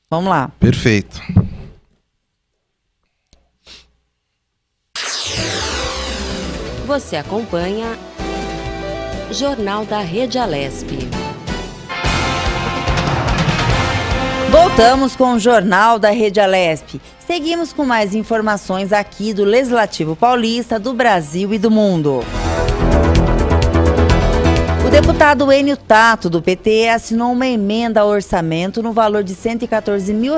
Vamos lá. Perfeito. Você acompanha Jornal da Rede Alesp. Voltamos com o Jornal da Rede Alesp. Seguimos com mais informações aqui do Legislativo Paulista, do Brasil e do mundo. O deputado Enio Tato, do PT, assinou uma emenda ao orçamento no valor de R$114 mil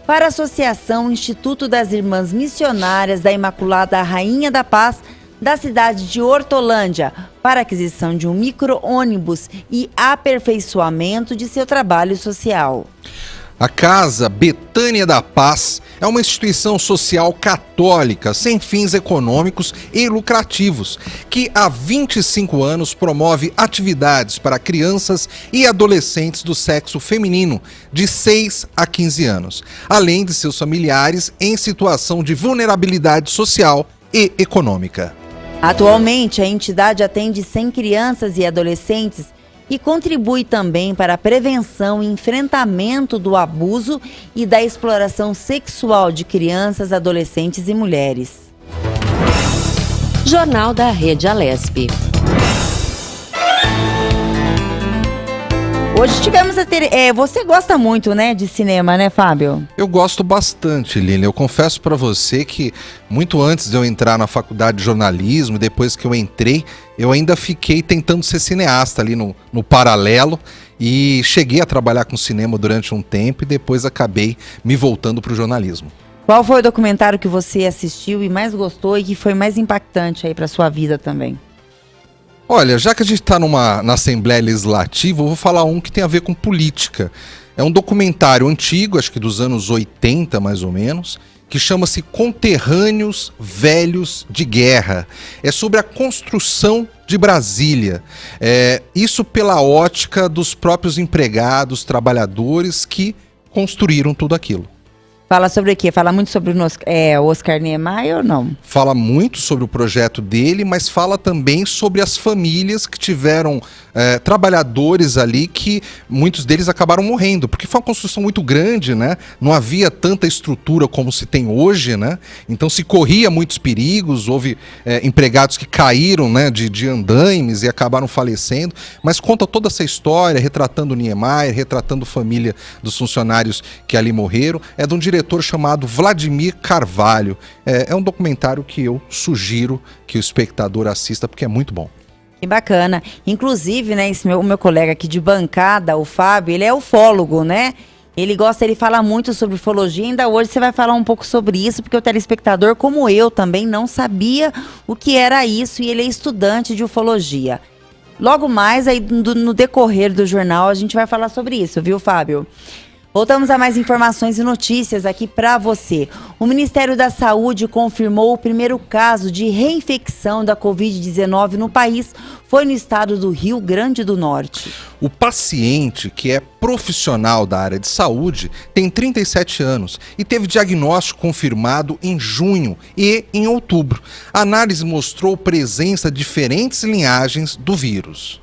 para a Associação Instituto das Irmãs Missionárias da Imaculada Rainha da Paz da cidade de Hortolândia, para aquisição de um micro-ônibus e aperfeiçoamento de seu trabalho social. A Casa Betânia da Paz é uma instituição social católica sem fins econômicos e lucrativos, que há 25 anos promove atividades para crianças e adolescentes do sexo feminino de 6 a 15 anos, além de seus familiares em situação de vulnerabilidade social e econômica. Atualmente, a entidade atende 100 crianças e adolescentes e contribui também para a prevenção e enfrentamento do abuso e da exploração sexual de crianças, adolescentes e mulheres. Jornal da Rede Alesp. Hoje tivemos a ter... você gosta muito, né, de cinema, né, Fábio? Eu gosto bastante, Lilian. Eu confesso para você que muito antes de eu entrar na faculdade de jornalismo, depois que eu entrei, eu ainda fiquei tentando ser cineasta ali no paralelo e cheguei a trabalhar com cinema durante um tempo e depois acabei me voltando para o jornalismo. Qual foi o documentário que você assistiu e mais gostou e que foi mais impactante aí para sua vida também? Olha, já que a gente está na Assembleia Legislativa, eu vou falar um que tem a ver com política. É um documentário antigo, acho que dos anos 80 mais ou menos, que chama-se Conterrâneos Velhos de Guerra. É sobre a construção de Brasília. Isso pela ótica dos próprios empregados, trabalhadores que construíram tudo aquilo. Fala sobre o quê? Fala muito sobre o Oscar Niemeyer ou não? Fala muito sobre o projeto dele, mas fala também sobre as famílias que tiveram trabalhadores ali que muitos deles acabaram morrendo, porque foi uma construção muito grande, né? Não havia tanta estrutura como se tem hoje, né? Então se corria muitos perigos, houve empregados que caíram, né, de andaimes e acabaram falecendo, mas conta toda essa história, retratando Niemeyer, retratando a família dos funcionários que ali morreram. É de um diretor chamado Vladimir Carvalho. É um documentário que eu sugiro que o espectador assista, porque é muito bom. Que bacana. Inclusive, né, o meu colega aqui de bancada, o Fábio, ele é ufólogo, né? Ele fala muito sobre ufologia, ainda hoje você vai falar um pouco sobre isso, porque o telespectador, como eu também, não sabia o que era isso e ele é estudante de ufologia. Logo mais, aí no decorrer do jornal, a gente vai falar sobre isso, viu, Fábio? Voltamos a mais informações e notícias aqui para você. O Ministério da Saúde confirmou o primeiro caso de reinfecção da Covid-19 no país. Foi no estado do Rio Grande do Norte. O paciente, que é profissional da área de saúde, tem 37 anos e teve diagnóstico confirmado em junho e em outubro. A análise mostrou presença de diferentes linhagens do vírus.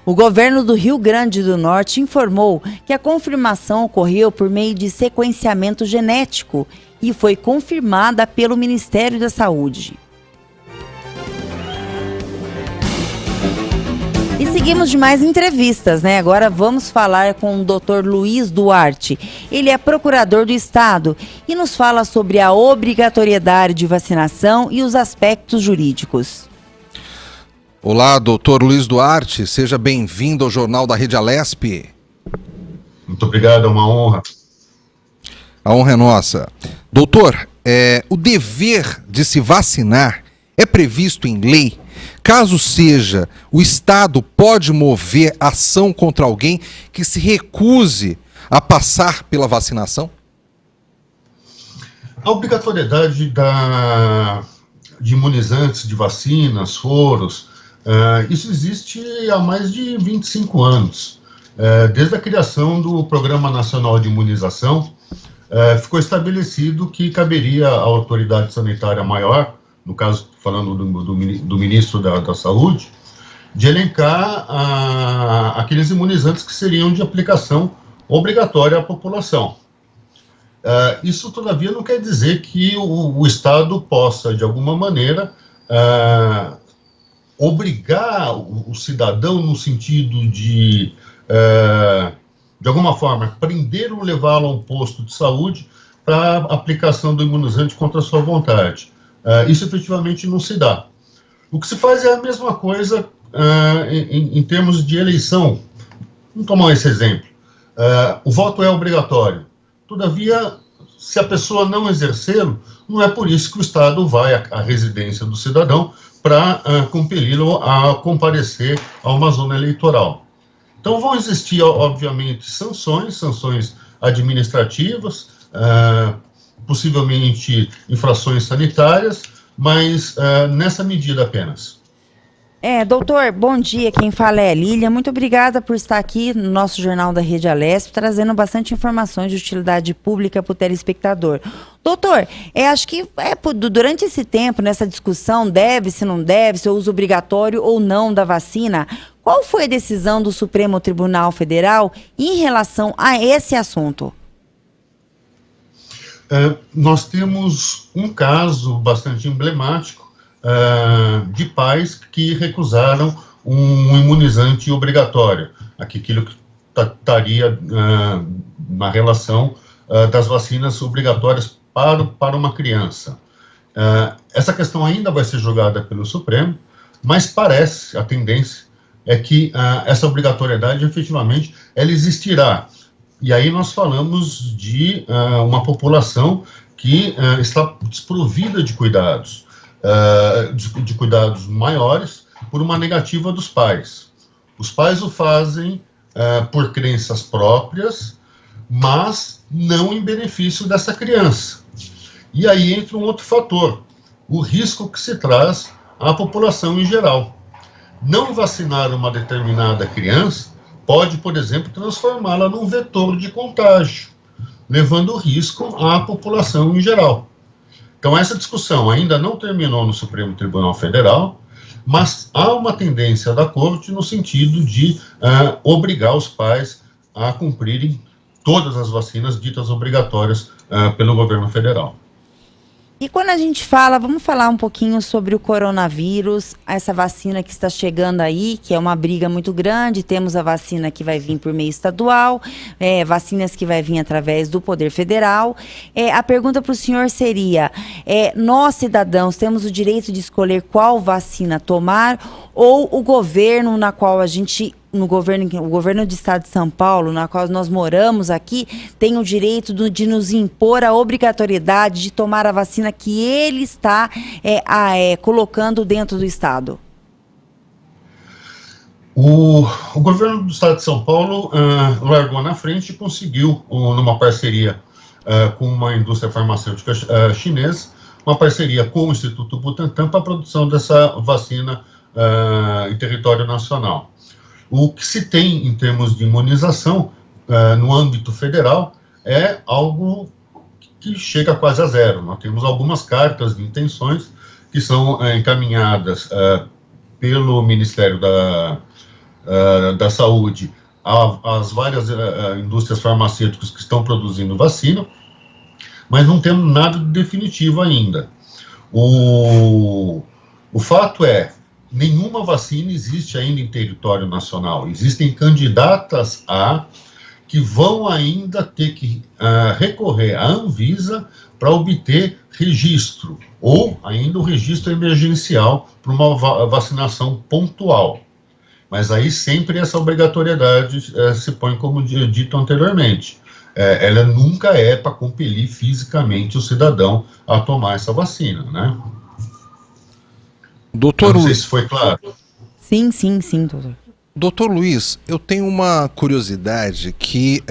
O governo do Rio Grande do Norte informou que a confirmação ocorreu por meio de sequenciamento genético e foi confirmada pelo Ministério da Saúde. E seguimos de mais entrevistas, né? Agora vamos falar com o Dr. Luiz Duarte. Ele é procurador do Estado e nos fala sobre a obrigatoriedade de vacinação e os aspectos jurídicos. Olá, doutor Luiz Duarte, seja bem-vindo ao Jornal da Rede Alesp. Muito obrigado, é uma honra. A honra é nossa. Doutor, o dever de se vacinar é previsto em lei? Caso seja, o Estado pode mover ação contra alguém que se recuse a passar pela vacinação? A obrigatoriedade de imunizantes, de vacinas, soros, isso existe há mais de 25 anos. Desde a criação do Programa Nacional de Imunização, ficou estabelecido que caberia à autoridade sanitária maior, no caso, falando do ministro da Saúde, de elencar aqueles imunizantes que seriam de aplicação obrigatória à população. Isso, todavia, não quer dizer que o Estado possa, de alguma maneira, obrigar o cidadão no sentido de alguma forma, prender ou levá-lo a um posto de saúde para aplicação do imunizante contra a sua vontade. Isso efetivamente não se dá. O que se faz é a mesma coisa em termos de eleição. Vamos tomar esse exemplo. O voto é obrigatório. Todavia, se a pessoa não exercê-lo, não é por isso que o Estado vai à residência do cidadão para compeli-lo a comparecer a uma zona eleitoral. Então, vão existir, obviamente, sanções administrativas, possivelmente infrações sanitárias, mas nessa medida apenas. Doutor, bom dia, quem fala é a Lília, muito obrigada por estar aqui no nosso Jornal da Rede Alesp, trazendo bastante informações de utilidade pública para o telespectador. Doutor, acho que durante esse tempo, nessa discussão, se não deve, se é uso obrigatório ou não da vacina, qual foi a decisão do Supremo Tribunal Federal em relação a esse assunto? Nós temos um caso bastante emblemático de pais que recusaram um imunizante obrigatório, aquilo que estaria na relação das vacinas obrigatórias para uma criança. Essa questão ainda vai ser julgada pelo Supremo, mas parece, a tendência é que essa obrigatoriedade, efetivamente, ela existirá. E aí nós falamos de uma população que está desprovida de cuidados, de cuidados maiores, por uma negativa dos pais. Os pais o fazem por crenças próprias, mas não em benefício dessa criança. E aí entra um outro fator, o risco que se traz à população em geral. Não vacinar uma determinada criança pode, por exemplo, transformá-la num vetor de contágio, levando risco à população em geral. Então, essa discussão ainda não terminou no Supremo Tribunal Federal, mas há uma tendência da Corte no sentido de obrigar os pais a cumprirem todas as vacinas ditas obrigatórias pelo governo federal. E quando a gente vamos falar um pouquinho sobre o coronavírus, essa vacina que está chegando aí, que é uma briga muito grande, temos a vacina que vai vir por meio estadual, vacinas que vai vir através do Poder Federal. A pergunta para o senhor seria, nós cidadãos temos o direito de escolher qual vacina tomar, ou o governo o governo do estado de São Paulo, na qual nós moramos aqui, tem o direito de nos impor a obrigatoriedade de tomar a vacina que ele está colocando dentro do estado? O governo do estado de São Paulo largou na frente e conseguiu, numa parceria com uma indústria farmacêutica chinesa, uma parceria com o Instituto Butantan para a produção dessa vacina em território nacional. O que se tem em termos de imunização no âmbito federal é algo que chega quase a zero. Nós temos algumas cartas de intenções que são encaminhadas pelo Ministério da Saúde às várias indústrias farmacêuticas que estão produzindo vacina, mas não temos nada de definitivo ainda. O fato é, nenhuma vacina existe ainda em território nacional. Existem candidatas que vão ainda ter que recorrer à Anvisa para obter registro, ou ainda o registro emergencial para uma vacinação pontual. Mas aí sempre essa obrigatoriedade se põe como dito anteriormente. Ela nunca é para compelir fisicamente o cidadão a tomar essa vacina, né? Doutor, não sei se foi claro. Sim, doutor. Doutor Luiz, eu tenho uma curiosidade que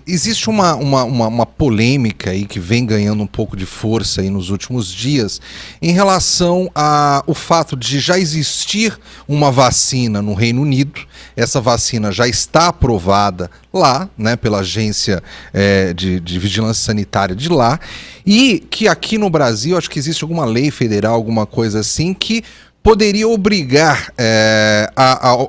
existe uma polêmica aí que vem ganhando um pouco de força aí nos últimos dias em relação ao fato de já existir uma vacina no Reino Unido. Essa vacina já está aprovada lá, né, pela agência de vigilância sanitária de lá, e que aqui no Brasil, acho que existe alguma lei federal, alguma coisa assim, que poderia obrigar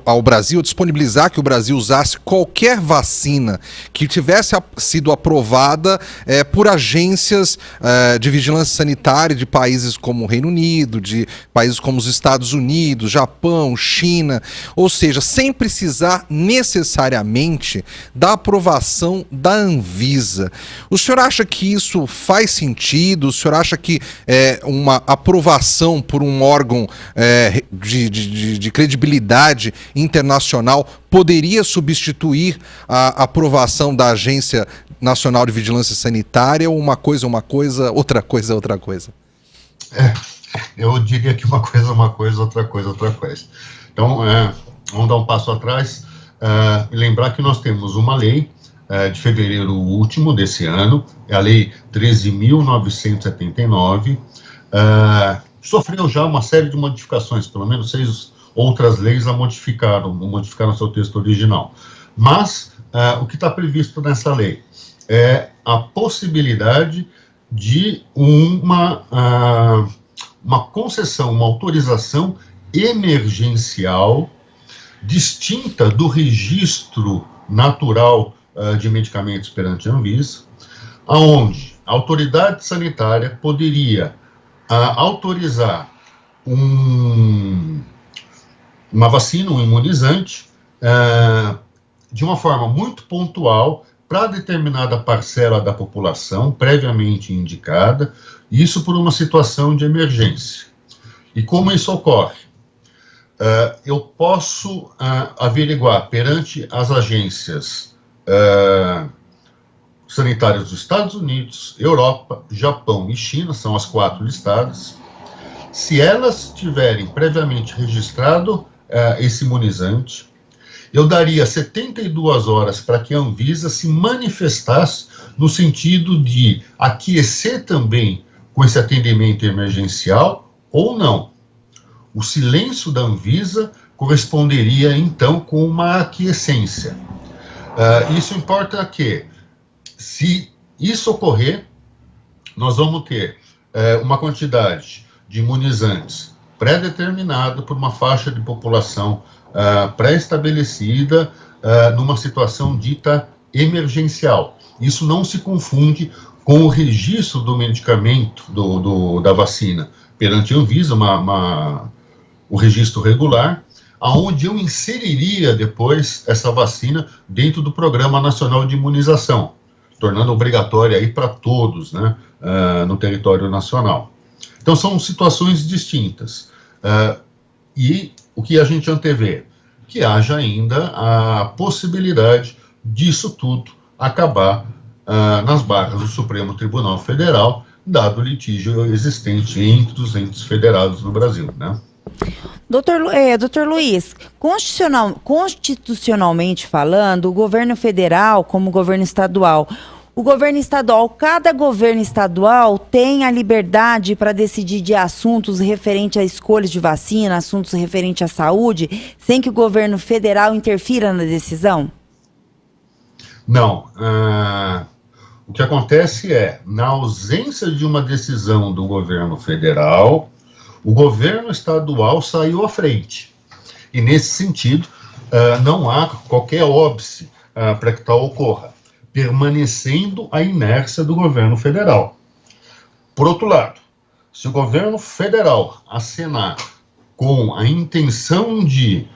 ao Brasil, disponibilizar que o Brasil usasse qualquer vacina que tivesse sido aprovada por agências de vigilância sanitária de países como o Reino Unido, de países como os Estados Unidos, Japão, China, ou seja, sem precisar necessariamente da aprovação da Anvisa. O senhor acha que isso faz sentido? O senhor acha que uma aprovação por um órgão de credibilidade internacional poderia substituir a aprovação da Agência Nacional de Vigilância Sanitária, ou uma coisa, outra coisa? Eu diria que uma coisa, outra coisa. Então, vamos dar um passo atrás e lembrar que nós temos uma lei de fevereiro último desse ano, é a Lei 13.979, sofreu já uma série de modificações, pelo menos 6 outras leis a modificaram seu texto original. Mas o que está previsto nessa lei é a possibilidade de uma concessão, uma autorização emergencial distinta do registro natural de medicamentos perante a Anvisa, aonde a autoridade sanitária poderia autorizar uma vacina, um imunizante, de uma forma muito pontual para determinada parcela da população, previamente indicada, isso por uma situação de emergência. E como isso ocorre? Eu posso averiguar perante as agências sanitárias dos Estados Unidos, Europa, Japão e China, são as 4 listadas. Se elas tiverem previamente registrado esse imunizante, eu daria 72 horas para que a Anvisa se manifestasse no sentido de aquecer também com esse atendimento emergencial ou não. O silêncio da Anvisa corresponderia, então, com uma aquiescência. Isso importa que, se isso ocorrer, nós vamos ter uma quantidade de imunizantes pré-determinada por uma faixa de população pré-estabelecida numa situação dita emergencial. Isso não se confunde com o registro do medicamento, da vacina, perante a Anvisa, o registro regular, aonde eu inseriria depois essa vacina dentro do Programa Nacional de Imunização, tornando obrigatória aí para todos, né, no território nacional. Então, são situações distintas. E o que a gente antevê? Que haja ainda a possibilidade disso tudo acabar nas barras do Supremo Tribunal Federal, dado o litígio existente entre os entes federados no Brasil, né? Doutor Luiz, constitucionalmente falando, o governo federal, como o governo estadual, cada governo estadual tem a liberdade para decidir de assuntos referentes a escolhas de vacina, assuntos referentes à saúde, sem que o governo federal interfira na decisão? Não. O que acontece é, na ausência de uma decisão do governo federal, o governo estadual saiu à frente. E, nesse sentido, não há qualquer óbice para que tal ocorra, permanecendo a inércia do governo federal. Por outro lado, se o governo federal acenar com a intenção de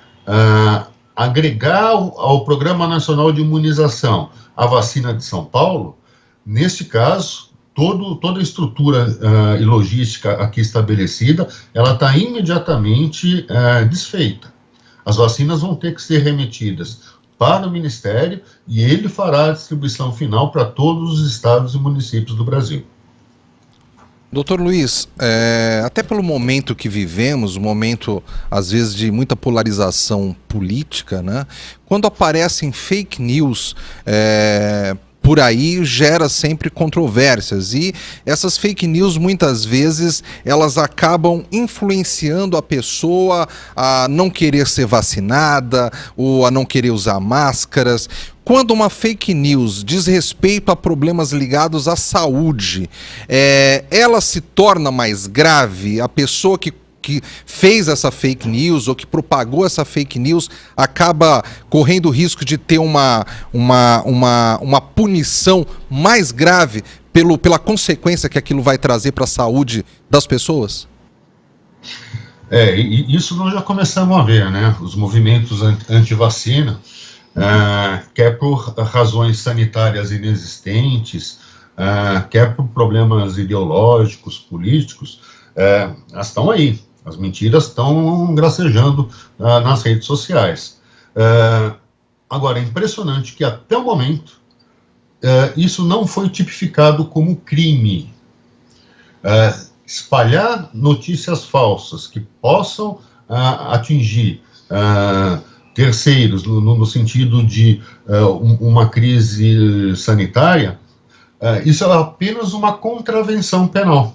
agregar ao Programa Nacional de Imunização a vacina de São Paulo, neste caso, toda a estrutura e logística aqui estabelecida, ela está imediatamente desfeita. As vacinas vão ter que ser remetidas para o Ministério e ele fará a distribuição final para todos os estados e municípios do Brasil. Doutor Luiz, até pelo momento que vivemos, um momento, às vezes, de muita polarização política, né? Quando aparecem fake news por aí, gera sempre controvérsias, e essas fake news, muitas vezes, elas acabam influenciando a pessoa a não querer ser vacinada ou a não querer usar máscaras. Quando uma fake news diz respeito a problemas ligados à saúde, ela se torna mais grave? A pessoa que que fez essa fake news ou que propagou essa fake news acaba correndo o risco de ter uma punição mais grave pela consequência que aquilo vai trazer para a saúde das pessoas? E isso nós já começamos a ver, né? Os movimentos anti-vacina, quer por razões sanitárias inexistentes, quer por problemas ideológicos, políticos, elas estão aí. As mentiras estão gracejando nas redes sociais. Agora, é impressionante que até o momento isso não foi tipificado como crime. Espalhar notícias falsas que possam atingir terceiros no sentido de uma crise sanitária, isso é apenas uma contravenção penal.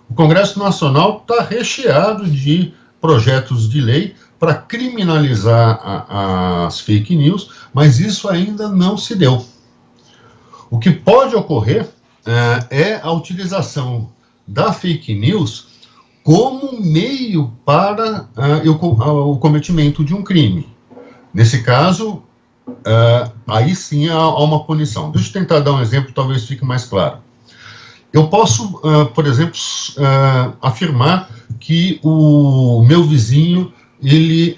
O Congresso Nacional está recheado de projetos de lei para criminalizar as fake news, mas isso ainda não se deu. O que pode ocorrer é a utilização da fake news como meio para o cometimento de um crime. Nesse caso, aí sim há uma punição. Deixa eu tentar dar um exemplo, talvez fique mais claro. Eu posso, por exemplo, afirmar que o meu vizinho ele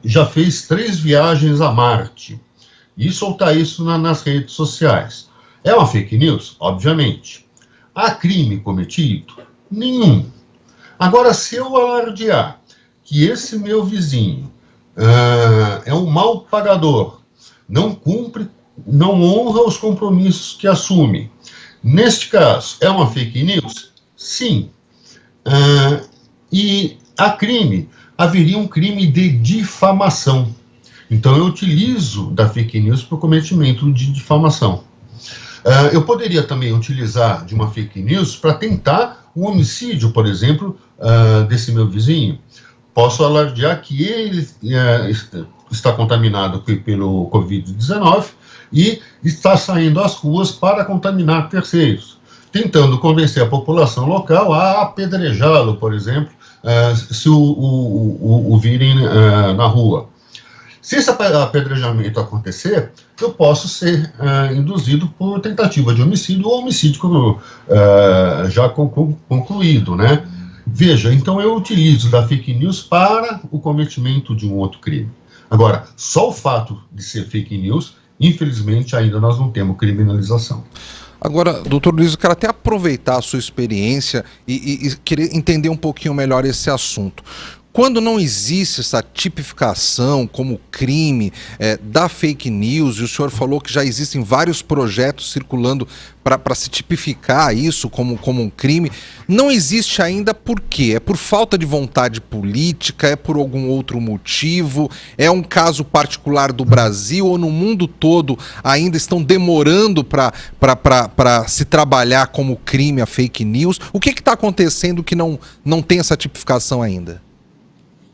já fez 3 viagens a Marte e soltar isso nas redes sociais. É uma fake news? Obviamente. Há crime cometido? Nenhum. Agora, se eu alardear que esse meu vizinho é um mau pagador, não cumpre, não honra os compromissos que assume, neste caso, é uma fake news? Sim. E há crime, haveria um crime de difamação. Então, eu utilizo da fake news para o cometimento de difamação. Eu poderia também utilizar de uma fake news para tentar um homicídio, por exemplo, desse meu vizinho. Posso alardear que ele está contaminado pelo Covid-19 e está saindo às ruas para contaminar terceiros, tentando convencer a população local a apedrejá-lo, por exemplo, se o virem na rua. Se esse apedrejamento acontecer, eu posso ser induzido por tentativa de homicídio ou homicídio já concluído, né? Veja, então eu utilizo da fake news para o cometimento de um outro crime. Agora, só o fato de ser fake news, infelizmente, ainda nós não temos criminalização. Agora, doutor Luiz, eu quero até aproveitar a sua experiência e querer entender um pouquinho melhor esse assunto. Quando não existe essa tipificação como crime da fake news, e o senhor falou que já existem vários projetos circulando para se tipificar isso como um crime, não existe ainda por quê? É por falta de vontade política? É por algum outro motivo? É um caso particular do Brasil ou no mundo todo ainda estão demorando para se trabalhar como crime a fake news? O que está acontecendo que não tem essa tipificação ainda?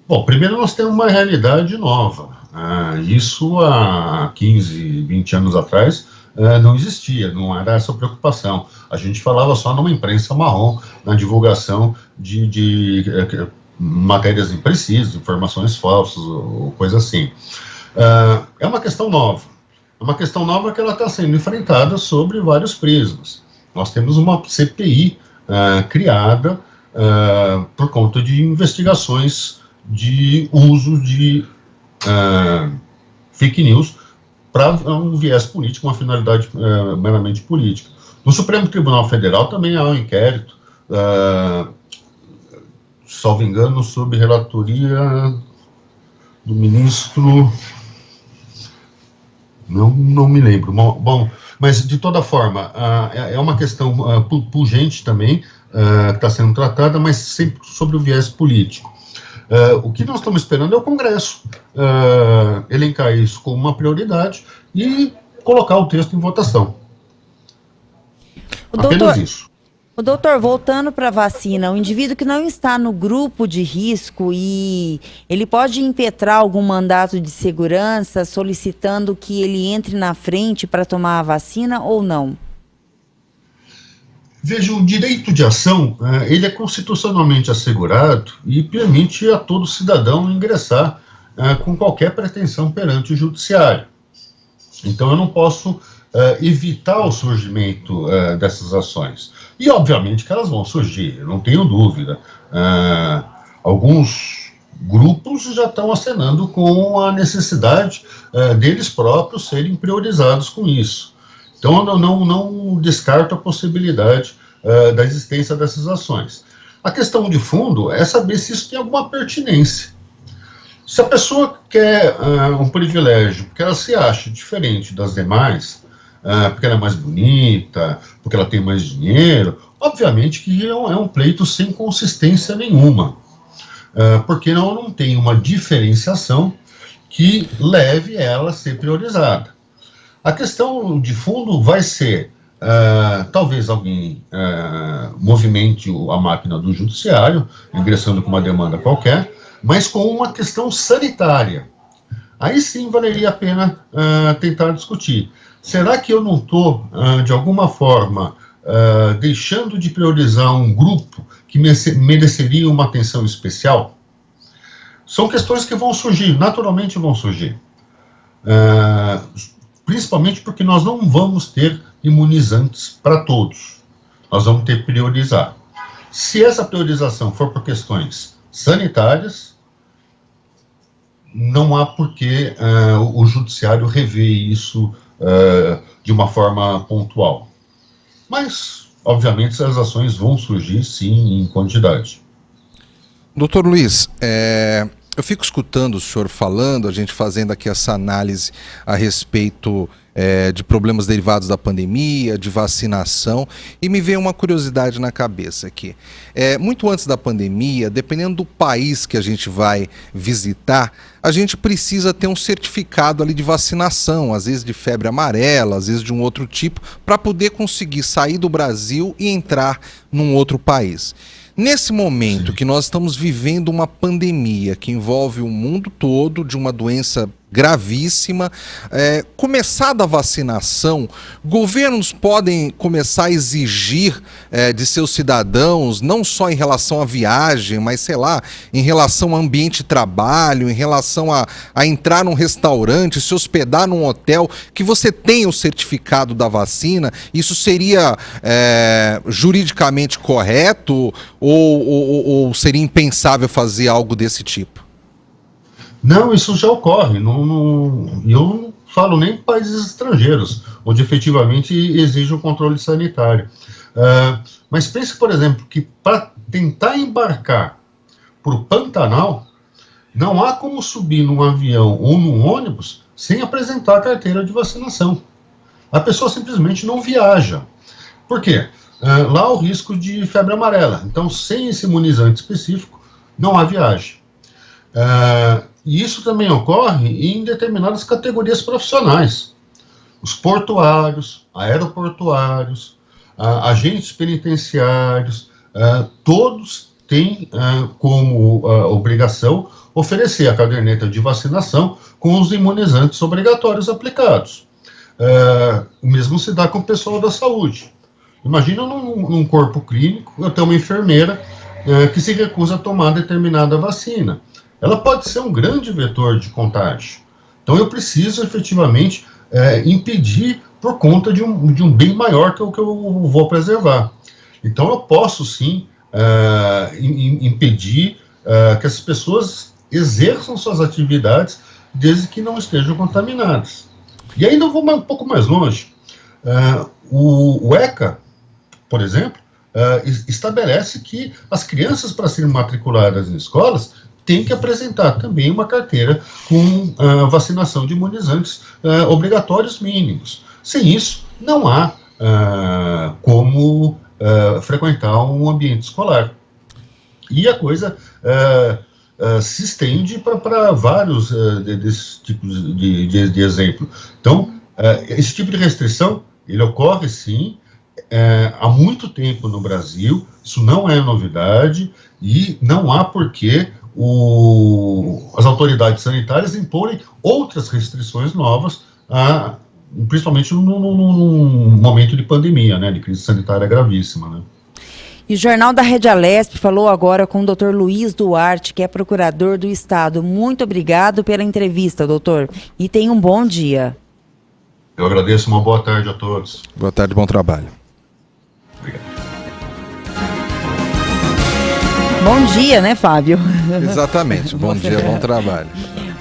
Bom, primeiro nós temos uma realidade nova. Isso há 15, 20 anos atrás não existia, não era essa preocupação. A gente falava só numa imprensa marrom, na divulgação de matérias imprecisas, informações falsas, ou coisa assim. É uma questão nova. É uma questão nova que ela está sendo enfrentada sobre vários prismas. Nós temos uma CPI criada por conta de investigações de uso de fake news para um viés político, uma finalidade meramente política. No Supremo Tribunal Federal também há um inquérito, salvo engano, sob relatoria do ministro... Não me lembro. Bom, mas de toda forma, é uma questão pungente também, que está sendo tratada, mas sempre sobre o viés político. O que nós estamos esperando é o Congresso elencar isso como uma prioridade e colocar o texto em votação. Apenas isso. Doutor, voltando para a vacina, o indivíduo que não está no grupo de risco e ele pode impetrar algum mandato de segurança solicitando que ele entre na frente para tomar a vacina ou não? Veja, o direito de ação, ele é constitucionalmente assegurado e permite a todo cidadão ingressar com qualquer pretensão perante o judiciário. Então, eu não posso evitar o surgimento dessas ações. E, obviamente, que elas vão surgir, eu não tenho dúvida. Alguns grupos já estão acenando com a necessidade deles próprios serem priorizados com isso. Então, eu não descarto a possibilidade da existência dessas ações. A questão de fundo é saber se isso tem alguma pertinência. Se a pessoa quer um privilégio, porque ela se acha diferente das demais, porque ela é mais bonita, porque ela tem mais dinheiro, obviamente que é um pleito sem consistência nenhuma, porque não tem uma diferenciação que leve ela a ser priorizada. A questão de fundo vai ser, talvez alguém movimente a máquina do judiciário, ingressando com uma demanda qualquer, mas com uma questão sanitária. Aí sim valeria a pena tentar discutir. Será que eu não estou, de alguma forma, deixando de priorizar um grupo que mereceria uma atenção especial? São questões que vão surgir, naturalmente vão surgir. Principalmente porque nós não vamos ter imunizantes para todos. Nós vamos ter que priorizar. Se essa priorização for por questões sanitárias, não há por que o judiciário rever isso de uma forma pontual. Mas, obviamente, as ações vão surgir, sim, em quantidade. Doutor Luiz, eu fico escutando o senhor falando, a gente fazendo aqui essa análise a respeito de problemas derivados da pandemia, de vacinação, e me veio uma curiosidade na cabeça aqui. Muito antes da pandemia, dependendo do país que a gente vai visitar, a gente precisa ter um certificado ali de vacinação, às vezes de febre amarela, às vezes de um outro tipo, para poder conseguir sair do Brasil e entrar num outro país. Nesse momento que nós estamos vivendo uma pandemia que envolve o mundo todo, de uma doença gravíssima, começada a vacinação, governos podem começar a exigir de seus cidadãos, não só em relação à viagem, mas, sei lá, em relação ao ambiente de trabalho, em relação a entrar num restaurante, se hospedar num hotel, que você tenha o certificado da vacina. Isso seria juridicamente correto ou seria impensável fazer algo desse tipo? Não, isso já ocorre. Eu não falo nem em países estrangeiros, onde efetivamente exige o controle sanitário. Mas pense, por exemplo, que para tentar embarcar para o Pantanal, não há como subir num avião ou num ônibus sem apresentar a carteira de vacinação. A pessoa simplesmente não viaja. Por quê? Lá há o risco de febre amarela. Então, sem esse imunizante específico, não há viagem. E isso também ocorre em determinadas categorias profissionais. Os portuários, aeroportuários, agentes penitenciários, todos têm como obrigação oferecer a caderneta de vacinação com os imunizantes obrigatórios aplicados. O mesmo se dá com o pessoal da saúde. Imagina num corpo clínico, eu tenho uma enfermeira que se recusa a tomar determinada vacina. Ela pode ser um grande vetor de contágio. Então eu preciso efetivamente impedir por conta de um bem maior que eu vou preservar. Então eu posso sim impedir que as pessoas exerçam suas atividades desde que não estejam contaminadas. E ainda eu vou um pouco mais longe. O ECA, por exemplo, estabelece que as crianças, para serem matriculadas em escolas, têm que apresentar também uma carteira com vacinação de imunizantes obrigatórios mínimos. Sem isso, não há como frequentar um ambiente escolar. E a coisa se estende para vários desses tipos de exemplo. Então, esse tipo de restrição, ele ocorre sim, há muito tempo no Brasil, isso não é novidade, e não há porquê as autoridades sanitárias imporem outras restrições novas principalmente num momento de pandemia, né, de crise sanitária gravíssima, né. E o Jornal da Rede Alesp falou agora com o Dr. Luiz Duarte, que é procurador do Estado. Muito obrigado pela entrevista, doutor, e tenha um bom dia. Eu agradeço, uma boa tarde a todos. Boa tarde, bom trabalho. Obrigado. Bom dia, né, Fábio? Exatamente, bom dia, bom trabalho.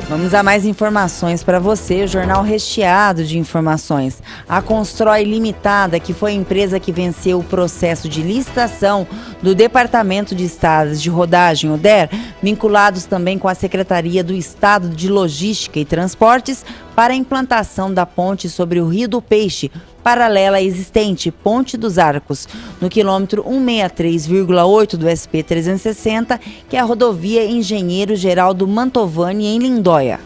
Vamos a mais informações para você, o jornal recheado de informações. A Constrói Limitada, que foi a empresa que venceu o processo de licitação do Departamento de Estradas de Rodagem, o DER, vinculados também com a Secretaria do Estado de Logística e Transportes, para a implantação da ponte sobre o Rio do Peixe, paralela à existente Ponte dos Arcos, no quilômetro 163,8 do SP-360, que é a rodovia Engenheiro Geraldo Mantovani, em Lindóia.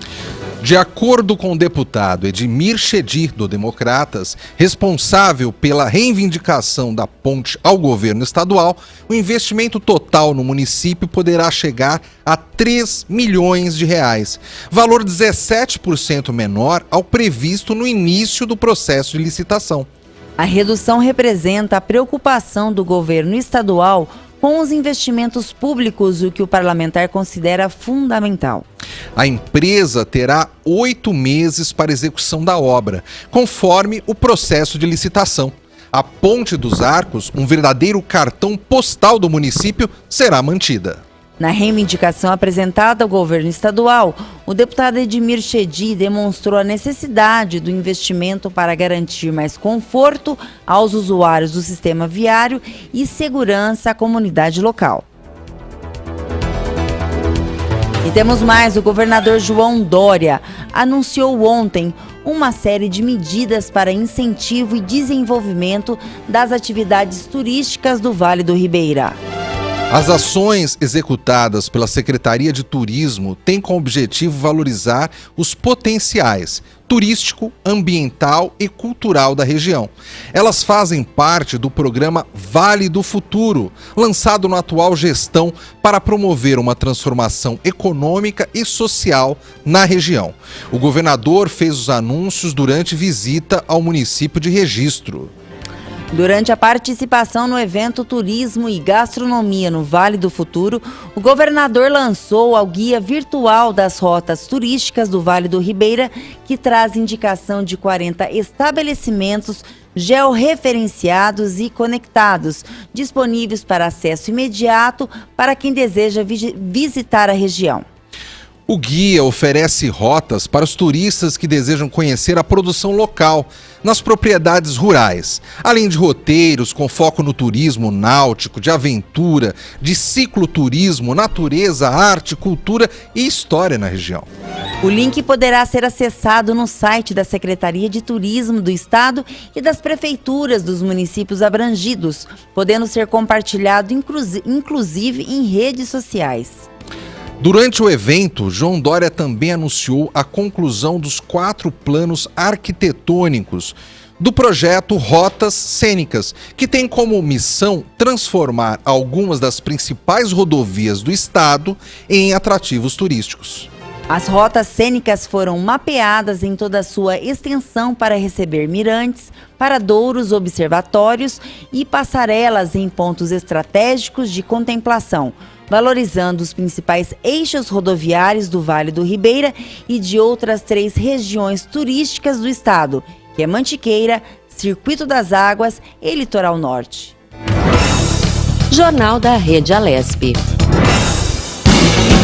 De acordo com o deputado Edmir Chedir, do Democratas, responsável pela reivindicação da ponte ao governo estadual, o investimento total no município poderá chegar a 3 milhões de reais, valor 17% menor ao previsto no início do processo de licitação. A redução representa a preocupação do governo estadual com os investimentos públicos, o que o parlamentar considera fundamental. A empresa terá 8 meses para execução da obra, conforme o processo de licitação. A Ponte dos Arcos, um verdadeiro cartão postal do município, será mantida. Na reivindicação apresentada ao governo estadual, o deputado Edmir Chedir demonstrou a necessidade do investimento para garantir mais conforto aos usuários do sistema viário e segurança à comunidade local. E temos mais, o governador João Dória anunciou ontem uma série de medidas para incentivo e desenvolvimento das atividades turísticas do Vale do Ribeira. As ações executadas pela Secretaria de Turismo têm como objetivo valorizar os potenciais turístico, ambiental e cultural da região. Elas fazem parte do programa Vale do Futuro, lançado na atual gestão para promover uma transformação econômica e social na região. O governador fez os anúncios durante visita ao município de Registro. Durante a participação no evento Turismo e Gastronomia no Vale do Futuro, o governador lançou o guia virtual das rotas turísticas do Vale do Ribeira, que traz indicação de 40 estabelecimentos georreferenciados e conectados, disponíveis para acesso imediato para quem deseja visitar a região. O guia oferece rotas para os turistas que desejam conhecer a produção local nas propriedades rurais, além de roteiros com foco no turismo náutico, de aventura, de cicloturismo, natureza, arte, cultura e história na região. O link poderá ser acessado no site da Secretaria de Turismo do Estado e das prefeituras dos municípios abrangidos, podendo ser compartilhado inclusive em redes sociais. Durante o evento, João Dória também anunciou a conclusão dos 4 planos arquitetônicos do projeto Rotas Cênicas, que tem como missão transformar algumas das principais rodovias do estado em atrativos turísticos. As rotas cênicas foram mapeadas em toda a sua extensão para receber mirantes, paradouros, observatórios e passarelas em pontos estratégicos de contemplação, valorizando os principais eixos rodoviários do Vale do Ribeira e de outras 3 regiões turísticas do estado, que é Mantiqueira, Circuito das Águas e Litoral Norte. Jornal da Rede Alesp.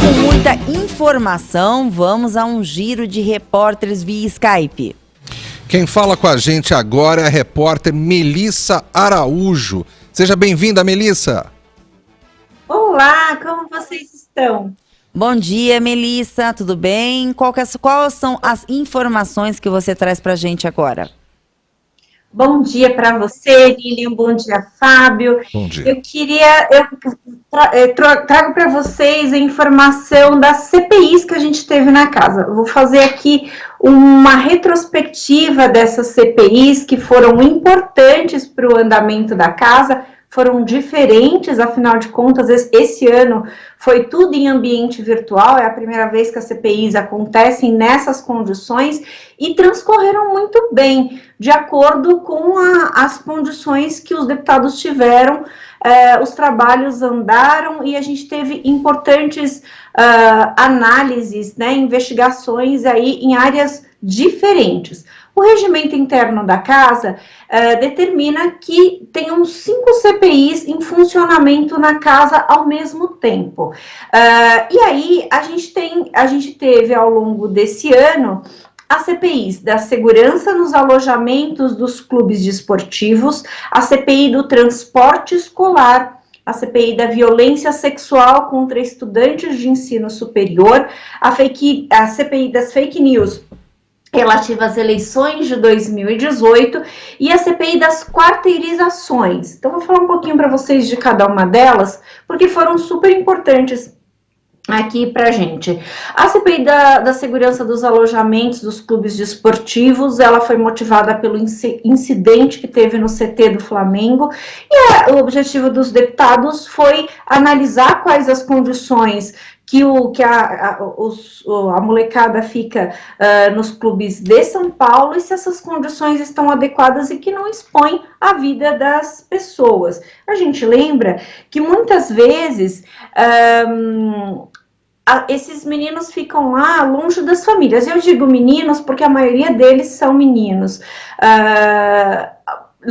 Com muita informação, vamos a um giro de repórteres via Skype. Quem fala com a gente agora é a repórter Melissa Araújo. Seja bem-vinda, Melissa. Olá, como vocês estão? Bom dia, Melissa, tudo bem? Quais são as informações que você traz para a gente agora? Bom dia para você, Lilian, bom dia, Fábio. Bom dia. Eu trago para vocês a informação das CPIs que a gente teve na casa. Eu vou fazer aqui uma retrospectiva dessas CPIs que foram importantes para o andamento da casa, foram diferentes, afinal de contas, esse ano foi tudo em ambiente virtual, é a primeira vez que as CPIs acontecem nessas condições e transcorreram muito bem, de acordo com as condições que os deputados tiveram. Os trabalhos andaram e a gente teve importantes análises, né, investigações aí em áreas diferentes. O regimento interno da casa determina que tenham 5 CPIs em funcionamento na casa ao mesmo tempo. E aí a gente teve ao longo desse ano as CPIs da segurança nos alojamentos dos clubes desportivos, a CPI do transporte escolar, a CPI da violência sexual contra estudantes de ensino superior, a CPI das fake news relativa às eleições de 2018 e a CPI das quarteirizações. Então, vou falar um pouquinho para vocês de cada uma delas, porque foram super importantes aqui pra gente. A CPI da segurança dos alojamentos dos clubes desportivos, ela foi motivada pelo incidente que teve no CT do Flamengo, e o objetivo dos deputados foi analisar quais as condições que a molecada fica nos clubes de São Paulo e se essas condições estão adequadas e que não expõem a vida das pessoas. A gente lembra que muitas vezes esses meninos ficam lá longe das famílias. Eu digo meninos porque a maioria deles são meninos.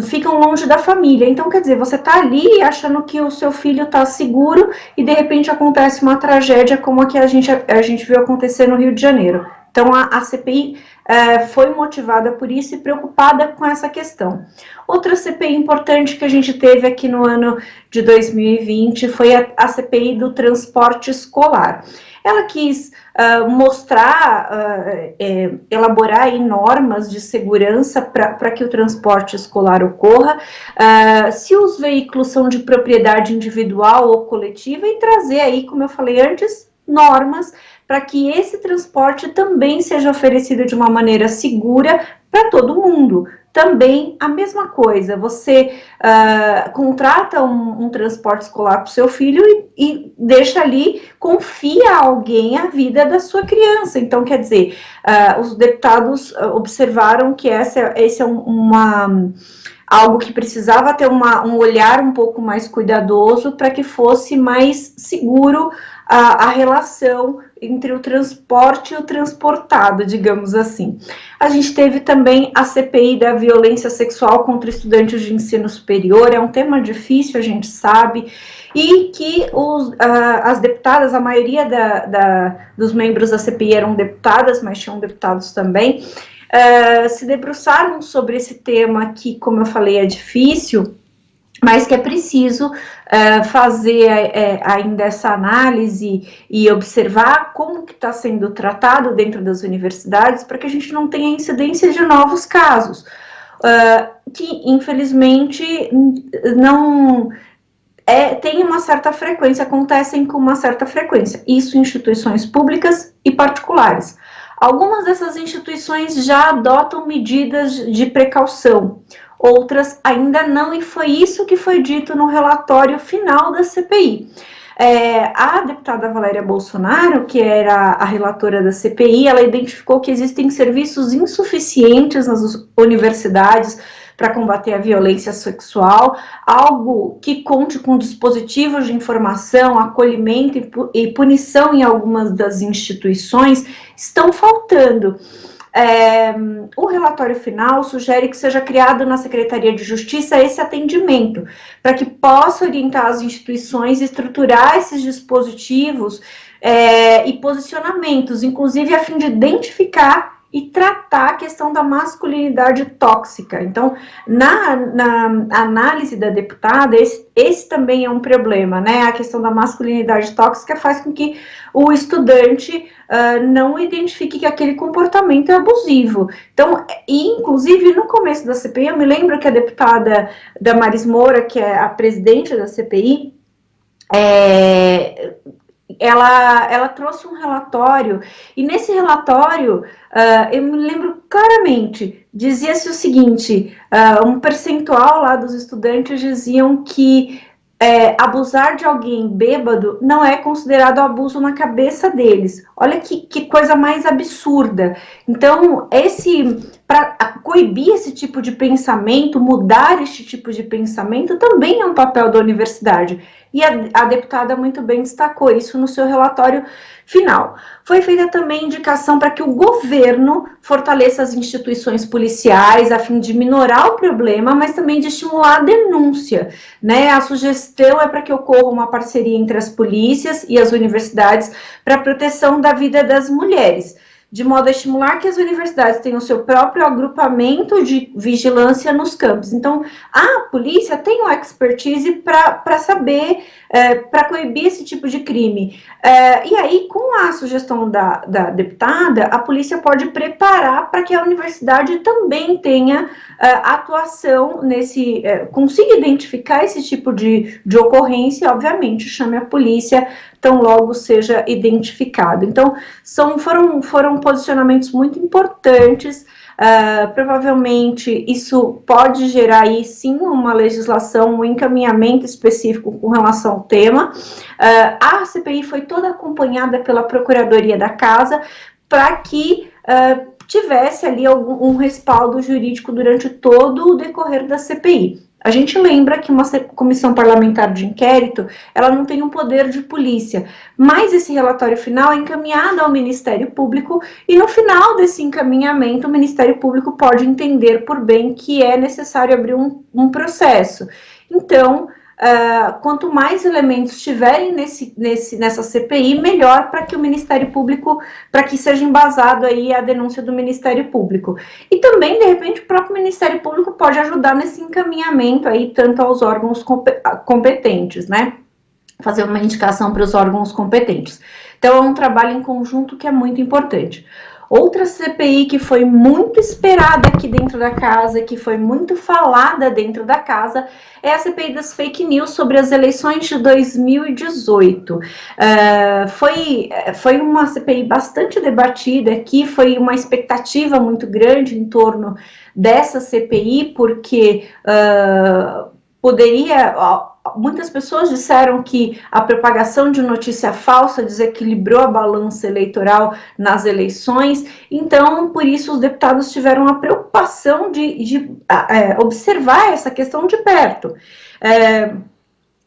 Ficam longe da família. Então, quer dizer, você tá ali achando que o seu filho tá seguro e de repente acontece uma tragédia como a que a gente viu acontecer no Rio de Janeiro. Então, a CPI foi motivada por isso e preocupada com essa questão. Outra CPI importante que a gente teve aqui no ano de 2020 foi a CPI do transporte escolar. Ela quis elaborar aí normas de segurança para que o transporte escolar ocorra, se os veículos são de propriedade individual ou coletiva, e trazer aí, como eu falei antes, normas para que esse transporte também seja oferecido de uma maneira segura para todo mundo. Também a mesma coisa, você contrata um transporte escolar para o seu filho e deixa ali, confia a alguém a vida da sua criança. Então, quer dizer, os deputados observaram que esse é algo que precisava ter um olhar um pouco mais cuidadoso para que fosse mais seguro a relação entre o transporte e o transportado, digamos assim. A gente teve também a CPI da violência sexual contra estudantes de ensino superior, é um tema difícil, a gente sabe, e que as deputadas, a maioria dos membros da CPI eram deputadas, mas tinham deputados também, se debruçaram sobre esse tema que, como eu falei, é difícil, mas que é preciso fazer ainda essa análise e observar como que está sendo tratado dentro das universidades para que a gente não tenha incidência de novos casos, que infelizmente não tem uma certa frequência, acontecem com uma certa frequência, isso em instituições públicas e particulares. Algumas dessas instituições já adotam medidas de precaução, outras ainda não, e foi isso que foi dito no relatório final da CPI. A deputada Valéria Bolsonaro, que era a relatora da CPI, ela identificou que existem serviços insuficientes nas universidades para combater a violência sexual, algo que conte com dispositivos de informação, acolhimento e punição em algumas das instituições, estão faltando. O relatório final sugere que seja criado na Secretaria de Justiça esse atendimento, para que possa orientar as instituições e estruturar esses dispositivos e posicionamentos, inclusive a fim de identificar e tratar a questão da masculinidade tóxica. Então, na análise da deputada, esse também é um problema, né? A questão da masculinidade tóxica faz com que o estudante não identifique que aquele comportamento é abusivo. Então, inclusive, no começo da CPI, eu me lembro que a deputada Damaris Moura, que é a presidente da CPI, ela trouxe um relatório, e nesse relatório, eu me lembro claramente, dizia-se o seguinte, um percentual lá dos estudantes diziam que abusar de alguém bêbado não é considerado abuso na cabeça deles. Olha que coisa mais absurda. Então, para coibir esse tipo de pensamento, mudar este tipo de pensamento, também é um papel da universidade. E a deputada muito bem destacou isso no seu relatório final. Foi feita também indicação para que o governo fortaleça as instituições policiais a fim de minorar o problema, mas também de estimular a denúncia, né? A sugestão é para que ocorra uma parceria entre as polícias e as universidades para a proteção da vida das mulheres, de modo a estimular que as universidades tenham seu próprio agrupamento de vigilância nos campos. Então, a polícia tem uma expertise para saber, para coibir esse tipo de crime. E aí, com a sugestão da deputada, a polícia pode preparar para que a universidade também tenha atuação consiga identificar esse tipo de ocorrência, obviamente, chame a polícia tão logo seja identificado. Então, foram posicionamentos muito importantes. Provavelmente isso pode gerar aí sim uma legislação, um encaminhamento específico com relação ao tema. A CPI foi toda acompanhada pela Procuradoria da Casa para que tivesse ali um respaldo jurídico durante todo o decorrer da CPI. A gente lembra que uma comissão parlamentar de inquérito, ela não tem um poder de polícia, mas esse relatório final é encaminhado ao Ministério Público e no final desse encaminhamento o Ministério Público pode entender por bem que é necessário abrir um processo. Então, quanto mais elementos tiverem nessa CPI, melhor para que o Ministério Público, para que seja embasado aí a denúncia do Ministério Público. E também, de repente, o próprio Ministério Público pode ajudar nesse encaminhamento aí, tanto aos órgãos competentes, né? Fazer uma indicação para os órgãos competentes. Então, é um trabalho em conjunto que é muito importante. Outra CPI que foi muito esperada aqui dentro da casa, que foi muito falada dentro da casa, é a CPI das fake news sobre as eleições de 2018. Foi uma CPI bastante debatida aqui, foi uma expectativa muito grande em torno dessa CPI, porque muitas pessoas disseram que a propagação de notícia falsa desequilibrou a balança eleitoral nas eleições, então, por isso, os deputados tiveram a preocupação de observar essa questão de perto.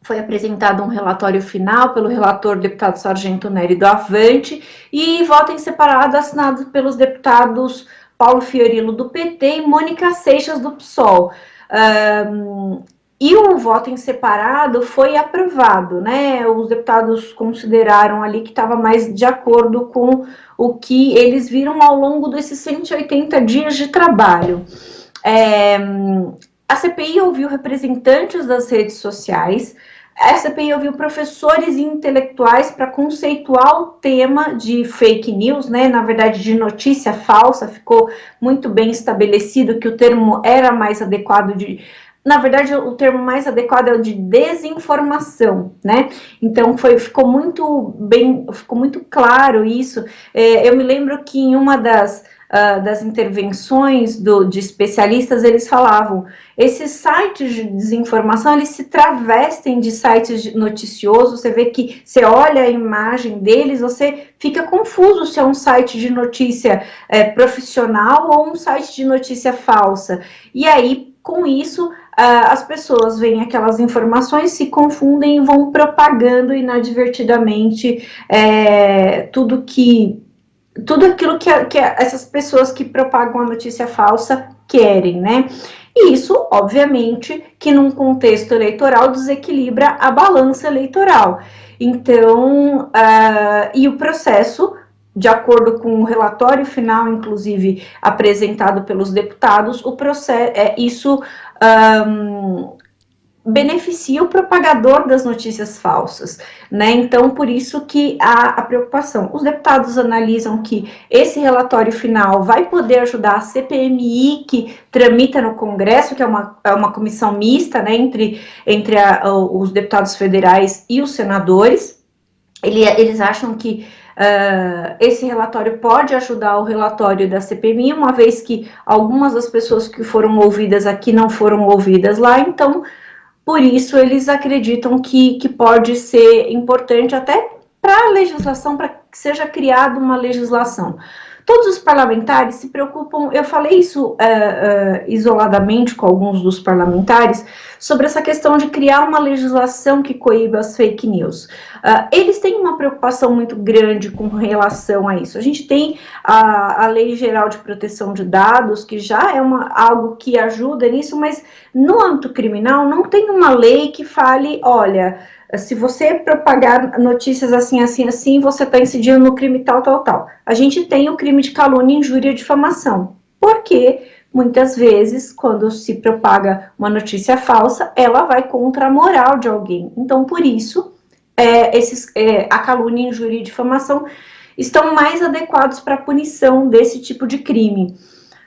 Foi apresentado um relatório final pelo relator deputado Sargento Nery do Avante e voto em separado assinado pelos deputados Paulo Fiorilo do PT e Mônica Seixas do PSOL. E o voto em separado foi aprovado, né? Os deputados consideraram ali que estava mais de acordo com o que eles viram ao longo desses 180 dias de trabalho. A CPI ouviu representantes das redes sociais, a CPI ouviu professores e intelectuais para conceituar o tema de fake news, né? Na verdade, de notícia falsa, ficou muito bem estabelecido que o termo era mais adequado na verdade, o termo mais adequado é o de desinformação, né? Então, ficou muito claro isso. Eu me lembro que em uma das intervenções de especialistas, eles falavam, esses sites de desinformação, eles se travestem de sites noticiosos, você vê que, você olha a imagem deles, você fica confuso se é um site de notícia profissional ou um site de notícia falsa. E aí, com isso, as pessoas veem aquelas informações, se confundem e vão propagando inadvertidamente tudo aquilo que essas pessoas que propagam a notícia falsa querem, né? E isso, obviamente, que num contexto eleitoral desequilibra a balança eleitoral. Então, e o processo, de acordo com o relatório final, inclusive, apresentado pelos deputados, isso beneficia o propagador das notícias falsas, né? Então, por isso que há a preocupação. Os deputados analisam que esse relatório final vai poder ajudar a CPMI, que tramita no Congresso, que é uma comissão mista, né, entre os deputados federais e os senadores, eles acham que esse relatório pode ajudar o relatório da CPMI, uma vez que algumas das pessoas que foram ouvidas aqui não foram ouvidas lá, então, por isso, eles acreditam que pode ser importante até para a legislação, para que seja criada uma legislação. Todos os parlamentares se preocupam, eu falei isso isoladamente com alguns dos parlamentares, sobre essa questão de criar uma legislação que coíba as fake news. Eles têm uma preocupação muito grande com relação a isso. A gente tem a Lei Geral de Proteção de Dados, que já é algo que ajuda nisso, mas no âmbito criminal não tem uma lei que fale, olha, se você propagar notícias assim, assim, assim, você está incidindo no crime tal, tal, tal. A gente tem o crime de calúnia, injúria e difamação. Porque, muitas vezes, quando se propaga uma notícia falsa, ela vai contra a moral de alguém. Então, por isso, a calúnia, injúria e difamação estão mais adequados para a punição desse tipo de crime.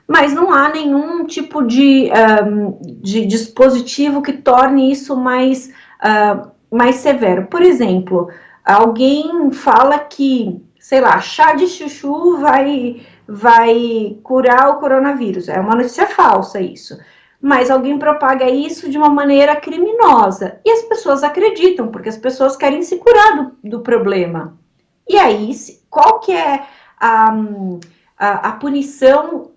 Mas não há nenhum tipo de dispositivo que torne isso mais severo. Por exemplo, alguém fala que, sei lá, chá de chuchu vai curar o coronavírus. É uma notícia falsa isso. Mas alguém propaga isso de uma maneira criminosa. E as pessoas acreditam, porque as pessoas querem se curar do problema. E aí, qual que é a punição?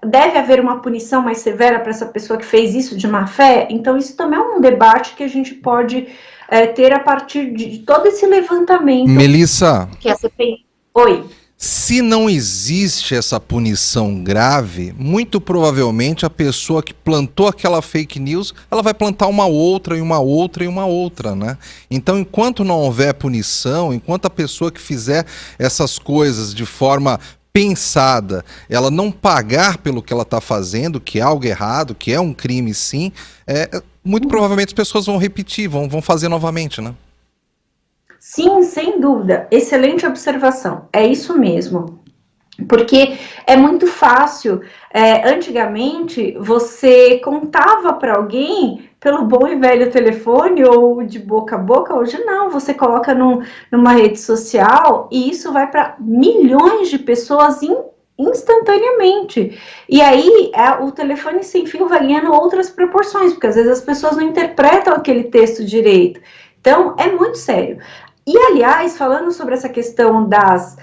Deve haver uma punição mais severa para essa pessoa que fez isso de má fé? Então, isso também é um debate que a gente pode ter a partir de todo esse levantamento. Melissa, que a CPI... Oi. Se não existe essa punição grave, muito provavelmente a pessoa que plantou aquela fake news, ela vai plantar uma outra e uma outra e uma outra, né? Então, enquanto não houver punição, enquanto a pessoa que fizer essas coisas de forma pensada, ela não pagar pelo que ela está fazendo, que é algo errado, que é um crime sim, muito provavelmente as pessoas vão repetir, vão fazer novamente, né? Sim, sem dúvida. Excelente observação. É isso mesmo. Porque é muito fácil. Antigamente, você contava para alguém pelo bom e velho telefone ou de boca a boca. Hoje não, você coloca numa rede social e isso vai para milhões de pessoas instantaneamente. E aí, o telefone sem fio vai ganhando outras proporções, porque às vezes as pessoas não interpretam aquele texto direito. Então, é muito sério. E, aliás, falando sobre essa questão das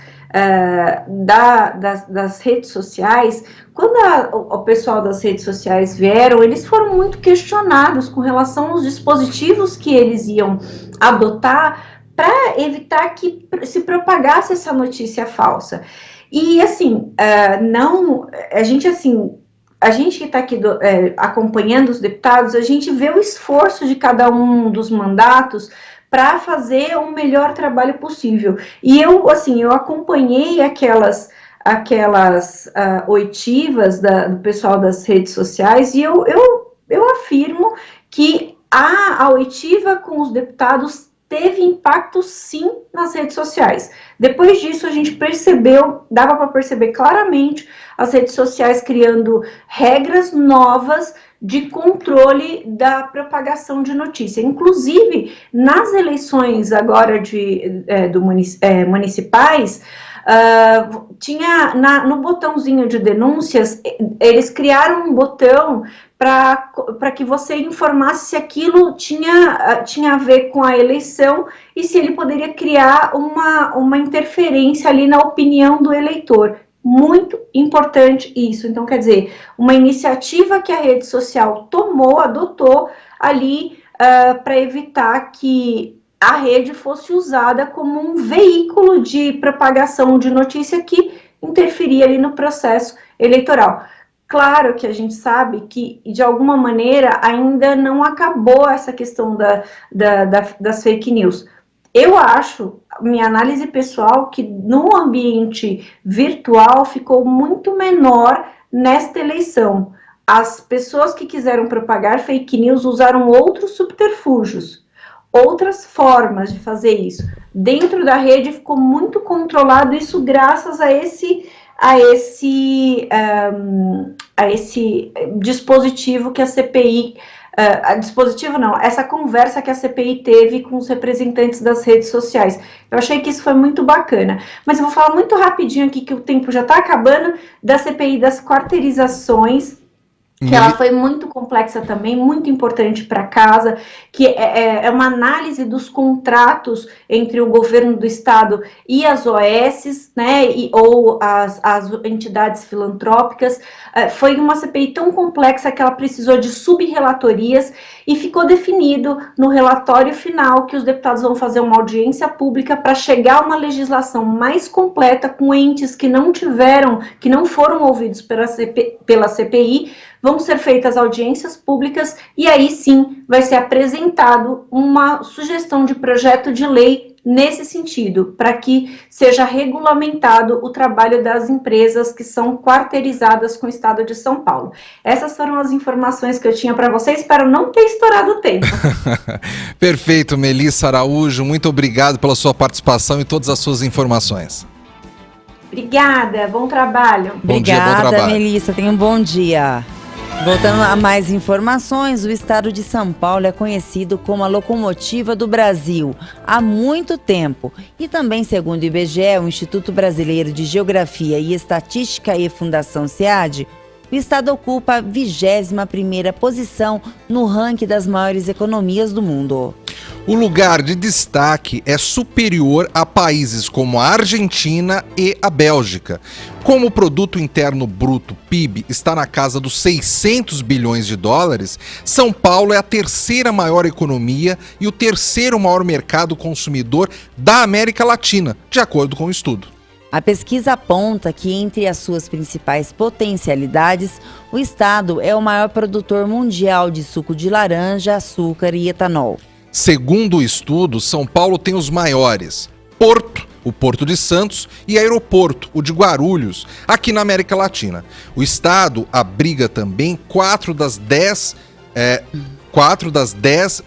redes sociais, quando o pessoal das redes sociais vieram, eles foram muito questionados com relação aos dispositivos que eles iam adotar para evitar que se propagasse essa notícia falsa. E, assim, a gente que está aqui acompanhando os deputados, a gente vê o esforço de cada um dos mandatos para fazer o melhor trabalho possível. E eu acompanhei aquelas oitivas do pessoal das redes sociais e eu afirmo que a oitiva com os deputados teve impacto, sim, nas redes sociais. Depois disso, a gente dava para perceber claramente as redes sociais criando regras novas de controle da propagação de notícia. Inclusive, nas eleições agora municipais, tinha no botãozinho de denúncias, eles criaram um botão para que você informasse se aquilo tinha a ver com a eleição e se ele poderia criar uma interferência ali na opinião do eleitor. Muito importante isso. Então, quer dizer, uma iniciativa que a rede social adotou ali para evitar que a rede fosse usada como um veículo de propagação de notícia que interferia ali no processo eleitoral. Claro que a gente sabe que, de alguma maneira, ainda não acabou essa questão das fake news. Eu acho, minha análise pessoal, que no ambiente virtual ficou muito menor nesta eleição. As pessoas que quiseram propagar fake news usaram outros subterfúgios, outras formas de fazer isso. Dentro da rede ficou muito controlado isso graças a esse dispositivo que a CPI dispositivo não, essa conversa que a CPI teve com os representantes das redes sociais. Eu achei que isso foi muito bacana. Mas eu vou falar muito rapidinho aqui, que o tempo já está acabando, da CPI das quarteirizações, que ela foi muito complexa também, muito importante para casa, que é uma análise dos contratos entre o governo do estado e as OS, né, ou as entidades filantrópicas. Foi uma CPI tão complexa que ela precisou de subrelatorias e ficou definido no relatório final que os deputados vão fazer uma audiência pública para chegar a uma legislação mais completa com entes que não foram ouvidos pela CPI. Vão ser feitas audiências públicas e aí sim vai ser apresentado uma sugestão de projeto de lei nesse sentido, para que seja regulamentado o trabalho das empresas que são quarteirizadas com o estado de São Paulo. Essas foram as informações que eu tinha para vocês, espero não ter estourado o tempo. Perfeito, Melissa Araújo, muito obrigado pela sua participação e todas as suas informações. Obrigada, bom trabalho. Bom dia, bom Obrigada, trabalho. Melissa, tenha um bom dia. Voltando a mais informações, o estado de São Paulo é conhecido como a locomotiva do Brasil há muito tempo. E também, segundo o IBGE, o Instituto Brasileiro de Geografia e Estatística e Fundação SEAD, o estado ocupa a 21ª posição no ranking das maiores economias do mundo. O lugar de destaque é superior a países como a Argentina e a Bélgica. Como o produto interno bruto, PIB, está na casa dos 600 bilhões de dólares, São Paulo é a terceira maior economia e o terceiro maior mercado consumidor da América Latina, de acordo com o estudo. A pesquisa aponta que, entre as suas principais potencialidades, o estado é o maior produtor mundial de suco de laranja, açúcar e etanol. Segundo o estudo, São Paulo tem os maiores Porto, o Porto de Santos, e aeroporto, o de Guarulhos, aqui na América Latina. O estado abriga também 4 das 10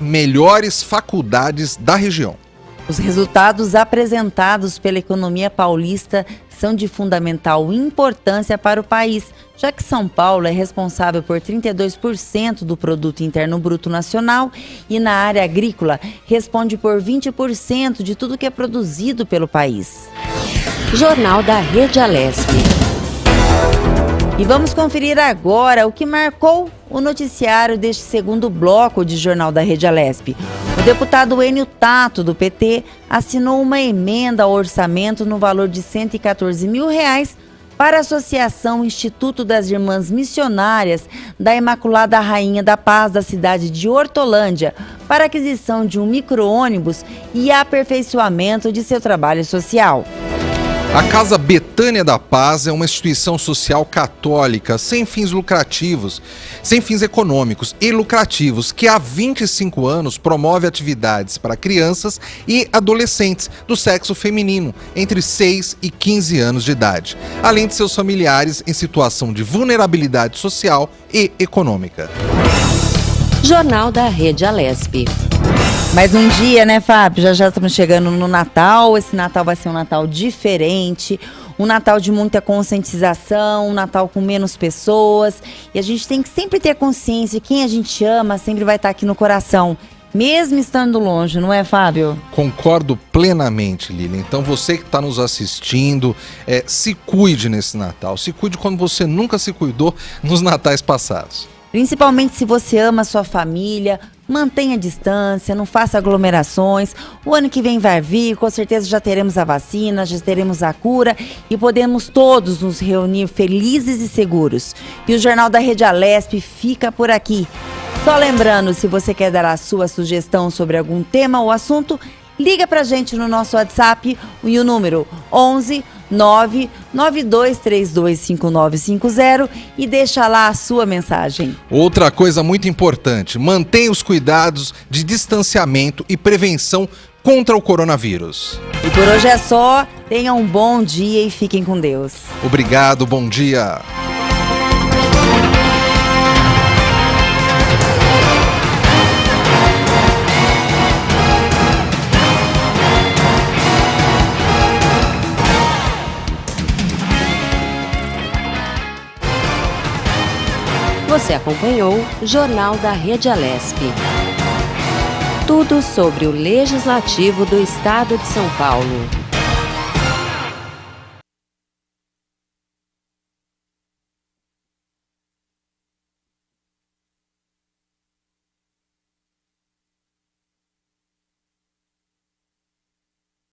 melhores faculdades da região. Os resultados apresentados pela economia paulista são de fundamental importância para o país, já que São Paulo é responsável por 32% do produto interno bruto nacional e na área agrícola responde por 20% de tudo que é produzido pelo país. Jornal da Rede Alesp. E vamos conferir agora o que marcou o noticiário deste segundo bloco de Jornal da Rede Alesp. O deputado Enio Tato, do PT, assinou uma emenda ao orçamento no valor de R$114 mil para a Associação Instituto das Irmãs Missionárias da Imaculada Rainha da Paz da cidade de Hortolândia, para aquisição de um micro-ônibus e aperfeiçoamento de seu trabalho social. A Casa Betânia da Paz é uma instituição social católica sem fins lucrativos, sem fins econômicos e lucrativos, que há 25 anos promove atividades para crianças e adolescentes do sexo feminino, entre 6 e 15 anos de idade, além de seus familiares em situação de vulnerabilidade social e econômica. Jornal da Rede Alesp. Mais um dia, né, Fábio? Já estamos chegando no Natal. Esse Natal vai ser um Natal diferente, um Natal de muita conscientização, um Natal com menos pessoas. E a gente tem que sempre ter consciência que quem a gente ama sempre vai estar aqui no coração, mesmo estando longe, não é, Fábio? Concordo plenamente, Lilian. Então você que está nos assistindo, se cuide nesse Natal. Se cuide quando você nunca se cuidou nos natais passados. Principalmente se você ama a sua família, mantenha a distância, não faça aglomerações. O ano que vem vai vir, com certeza já teremos a vacina, já teremos a cura e podemos todos nos reunir felizes e seguros. E o Jornal da Rede Alesp fica por aqui. Só lembrando, se você quer dar a sua sugestão sobre algum tema ou assunto, liga pra gente no nosso WhatsApp e o número 11 992325950 e deixa lá a sua mensagem. Outra coisa muito importante, mantenha os cuidados de distanciamento e prevenção contra o coronavírus. E por hoje é só, tenham um bom dia e fiquem com Deus. Obrigado, bom dia. Você acompanhou Jornal da Rede Alesp. Tudo sobre o Legislativo do Estado de São Paulo.